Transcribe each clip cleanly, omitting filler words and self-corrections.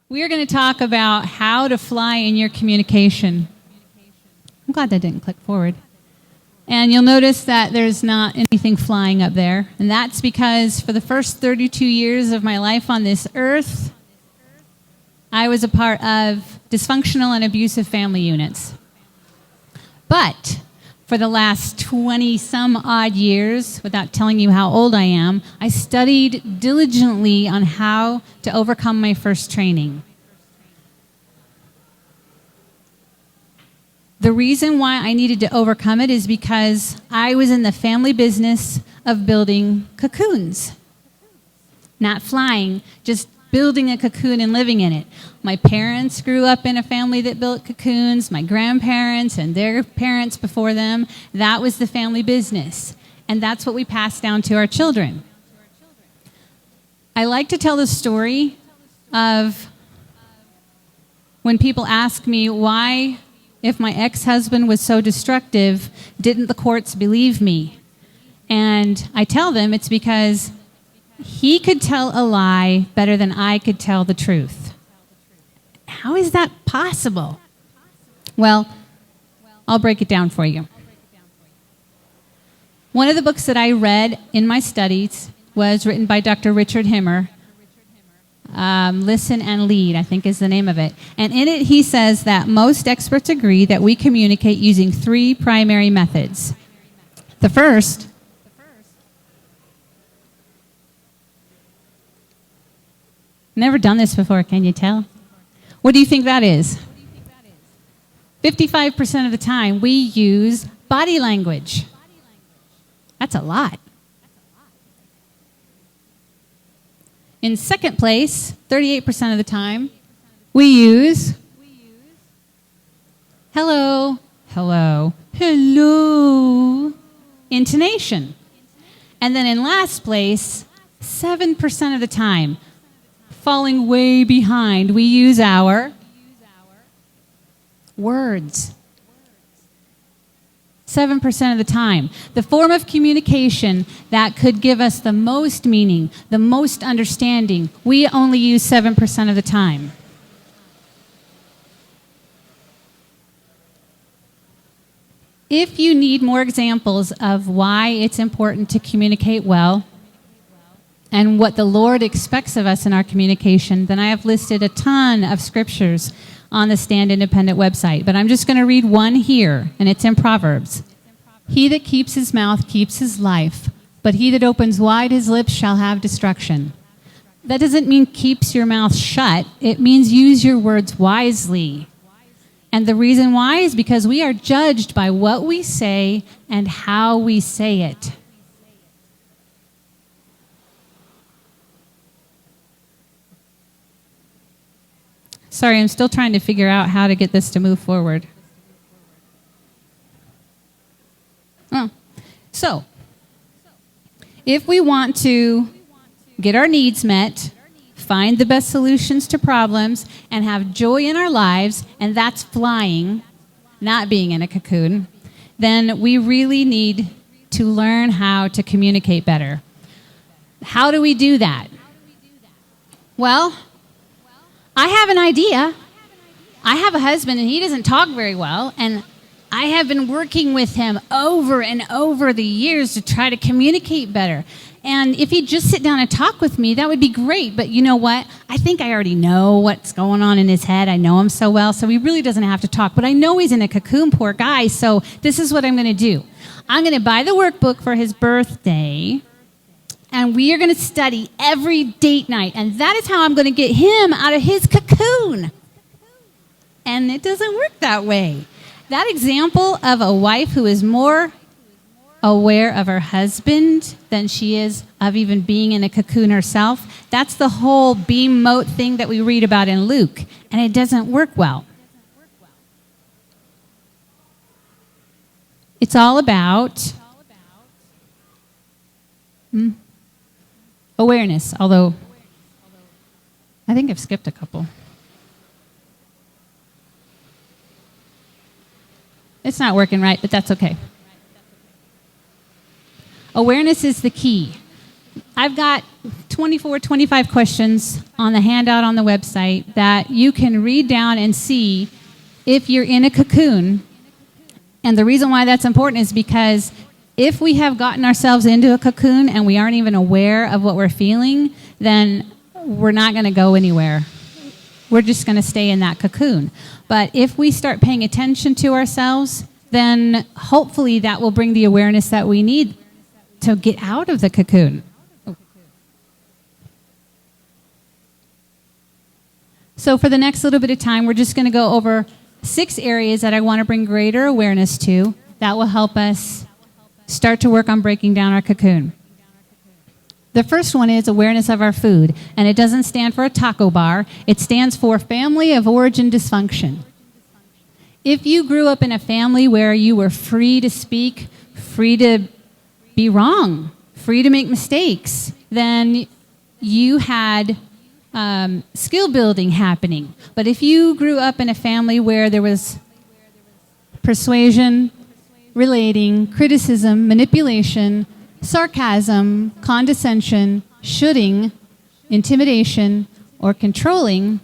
We are going to talk about how to fly in your communication. I'm glad that didn't click forward. And you'll notice that there's not anything flying up there. And that's because for the first 32 years of my life on this earth, I was a part of dysfunctional and abusive family units. But for the last 20-some-odd years, without telling you how old I am, I studied diligently on how to overcome my first training. The reason why I needed to overcome it is because I was in the family business of building cocoons. Not flying, just building a cocoon and living in it. My parents grew up in a family that built cocoons, my grandparents and their parents before them. That was the family business. And that's what we passed down to our children. I like to tell the story of when people ask me why, if my ex-husband was so destructive, didn't the courts believe me? And I tell them it's because he could tell a lie better than I could tell the truth. How is that possible? Well, I'll break it down for you. One of the books that I read in my studies was written by Dr. Richard Himmer. Listen and Lead, I think is the name of it. And in it, he says that most experts agree that we communicate using 3 primary methods. The first, never done this before, can you tell? What do you think that is? 55% of the time, we use body language. That's a lot. In second place, 38% of the time, we use hello, hello, hello, intonation. And then in last place, 7% of the time, falling way behind, we use our words. 7% of the time. The form of communication that could give us the most meaning, the most understanding, we only use 7% of the time. If you need more examples of why it's important to communicate well, and what the Lord expects of us in our communication, then I have listed a ton of scriptures on the Stand Independent website. But I'm just going to read one here, and it's in Proverbs. He that keeps his mouth keeps his life, but he that opens wide his lips shall have destruction. That doesn't mean keeps your mouth shut. It means use your words wisely. And the reason why is because we are judged by what we say and how we say it. Sorry, I'm still trying to figure out how to get this to move forward. So, if we want to get our needs met, find the best solutions to problems, and have joy in our lives, and that's flying, not being in a cocoon, then we really need to learn how to communicate better. How do we do that? Well, I have an idea. I have a husband, and he doesn't talk very well, and I have been working with him over and over the years to try to communicate better. And if he'd just sit down and talk with me, that would be great. But you know what? I think I already know what's going on in his head. I know him so well, so he really doesn't have to talk. But I know he's in a cocoon, poor guy, so this is what I'm going to do. I'm going to buy the workbook for his birthday, and we are going to study every date night. And that is how I'm going to get him out of his cocoon. And it doesn't work that way. That example of a wife who is more aware of her husband than she is of even being in a cocoon herself, that's the whole beam mote thing that we read about in Luke. And it doesn't work well. It's all about awareness, although I think I've skipped a couple. It's not working right, but that's okay. Awareness is the key. I've got 24, 25 questions on the handout on the website that you can read down and see if you're in a cocoon. And the reason why that's important is because if we have gotten ourselves into a cocoon and we aren't even aware of what we're feeling, then we're not going to go anywhere. We're just going to stay in that cocoon. But if we start paying attention to ourselves, then hopefully that will bring the awareness that we need to get out of the cocoon. So for the next little bit of time, we're just going to go over 6 areas that I want to bring greater awareness to that will help us start to work on breaking down our cocoon. The first one is awareness of our food, and it doesn't stand for a taco bar. It stands for family of origin dysfunction. If you grew up in a family where you were free to speak, free to be wrong, free to make mistakes, then you had skill building happening. But if you grew up in a family where there was persuasion, relating, criticism, manipulation, sarcasm, condescension, shoulding, intimidation, or controlling,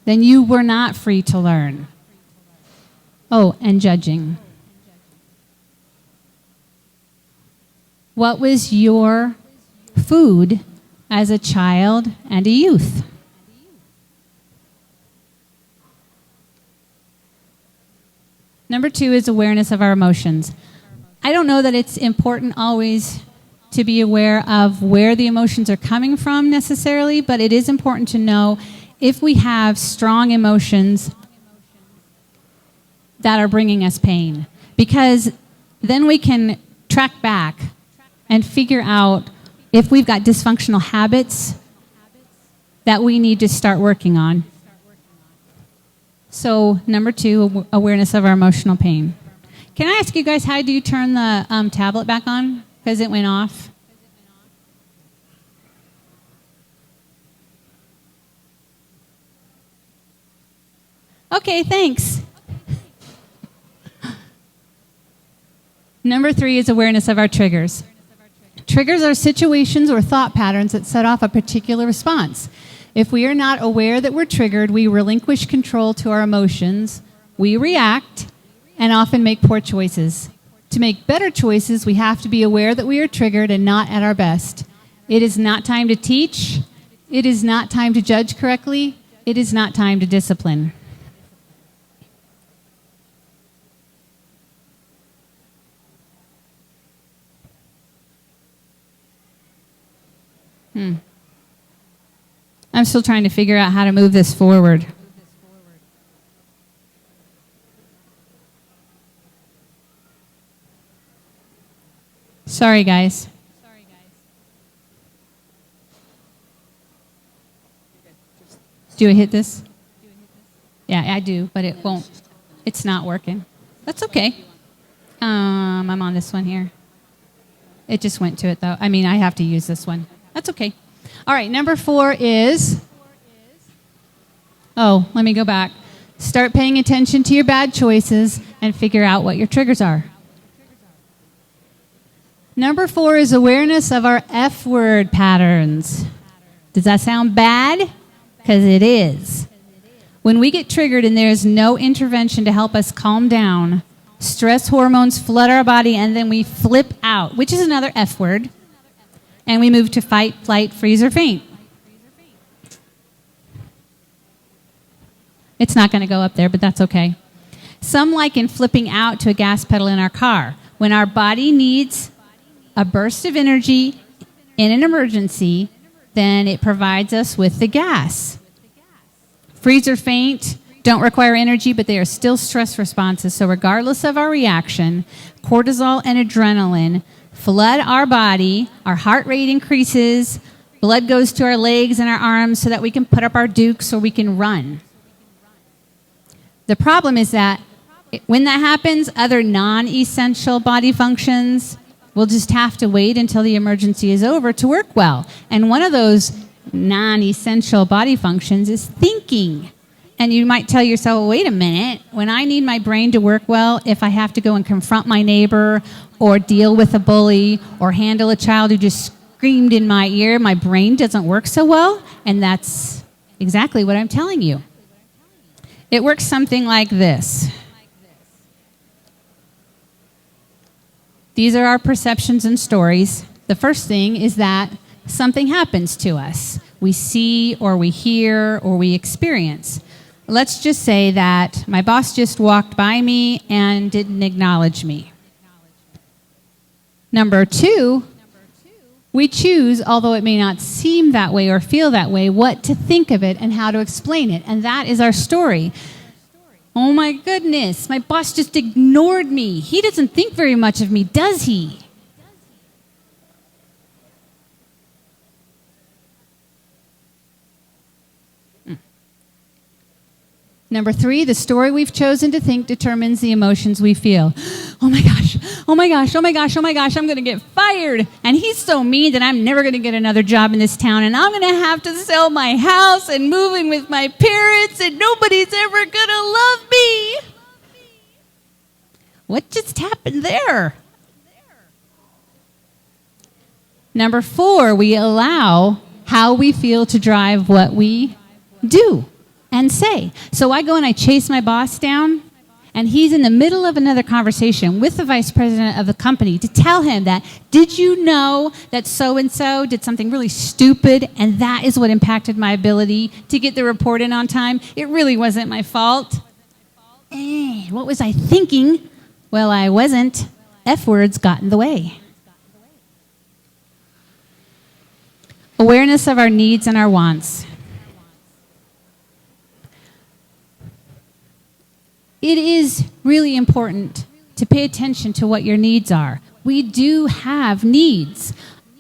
then you were not free to learn. Oh, and judging. What was your food as a child and a youth? Number 2 is awareness of our emotions. I don't know that it's important always to be aware of where the emotions are coming from necessarily, but it is important to know if we have strong emotions that are bringing us pain, because then we can track back and figure out if we've got dysfunctional habits that we need to start working on. So, number 2, awareness of our emotional pain. Can I ask you guys, how do you turn the tablet back on? Because it went off. Okay, thanks. Number 3 is awareness of our triggers. Triggers are situations or thought patterns that set off a particular response. If we are not aware that we're triggered, we relinquish control to our emotions, we react, and often make poor choices. To make better choices, we have to be aware that we are triggered and not at our best. It is not time to teach. It is not time to judge correctly. It is not time to discipline. I'm still trying to figure out how to move this forward. Sorry, guys. Do I hit this? Yeah, I do, but it won't. It's not working. That's okay. I'm on this one here. It just went to it, though. I mean, I have to use this one. That's okay. All right, number 4 is... Oh, let me go back. Start paying attention to your bad choices and figure out what your triggers are. Number 4 is awareness of our F-word patterns. Does that sound bad? Because it is. When we get triggered and there's no intervention to help us calm down, stress hormones flood our body and then we flip out, which is another F word, and we move to fight, flight, freeze, or faint. It's not going to go up there, but that's okay. Some liken flipping out to a gas pedal in our car. When our body needs a burst of energy in an emergency, then it provides us with the gas. Freeze or faint don't require energy, but they are still stress responses. So regardless of our reaction, cortisol and adrenaline flood our body, our heart rate increases, blood goes to our legs and our arms so that we can put up our dukes or we can run. The problem is that when that happens, other non-essential body functions will just have to wait until the emergency is over to work well. And one of those non-essential body functions is thinking. And you might tell yourself, well, wait a minute, when I need my brain to work well, if I have to go and confront my neighbor or deal with a bully or handle a child who just screamed in my ear, my brain doesn't work so well, and that's exactly what I'm telling you. It works something like this. These are our perceptions and stories. The first thing is that something happens to us. We see or we hear or we experience. Let's just say that my boss just walked by me and didn't acknowledge me. Number two, we choose, although it may not seem that way or feel that way, what to think of it and how to explain it. And that is our story. Oh my goodness, my boss just ignored me. He doesn't think very much of me, does he? Number three, the story we've chosen to think determines the emotions we feel. Oh my gosh, oh my gosh, oh my gosh, oh my gosh, I'm going to get fired. And he's so mean that I'm never going to get another job in this town. And I'm going to have to sell my house and move in with my parents. And nobody's ever going to love me. What just happened there? Number four, we allow how we feel to drive what we do and say. So I go and I chase my boss down, and he's in the middle of another conversation with the vice president of the company to tell him that, did you know that so-and-so did something really stupid, and that is what impacted my ability to get the report in on time? It really wasn't my fault. What was I thinking? Well, I wasn't. F-words got in the way. Awareness of our needs and our wants. It is really important to pay attention to what your needs are. We do have needs.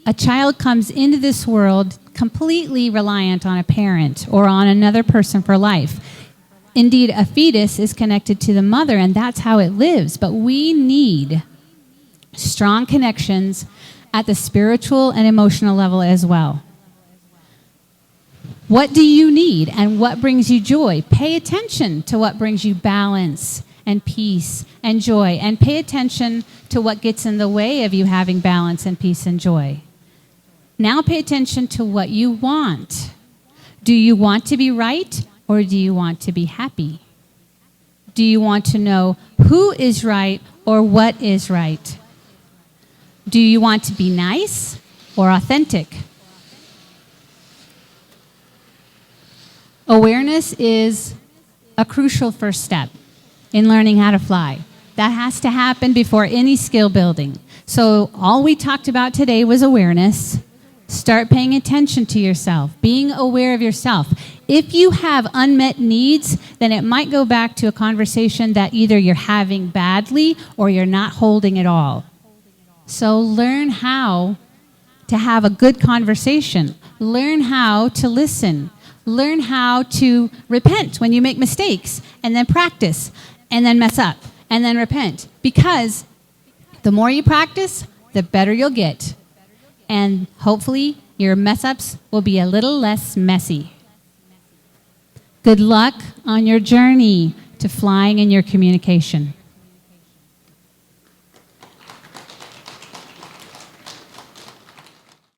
A child comes into this world completely reliant on a parent or on another person for life. Indeed, a fetus is connected to the mother, and that's how it lives. But we need strong connections at the spiritual and emotional level as well. What do you need, and what brings you joy? Pay attention to what brings you balance and peace and joy, and pay attention to what gets in the way of you having balance and peace and joy. Now pay attention to what you want. Do you want to be right, or do you want to be happy? Do you want to know who is right or what is right? Do you want to be nice or authentic? Awareness is a crucial first step in learning how to fly. That has to happen before any skill building. So all we talked about today was awareness. Start paying attention to yourself, being aware of yourself. If you have unmet needs, then it might go back to a conversation that either you're having badly or you're not holding at all. So learn how to have a good conversation. Learn how to listen. Learn how to repent when you make mistakes, and then practice, and then mess up, and then repent. Because the more you practice, the better you'll get. And hopefully your mess-ups will be a little less messy. Good luck on your journey to flying in your communication.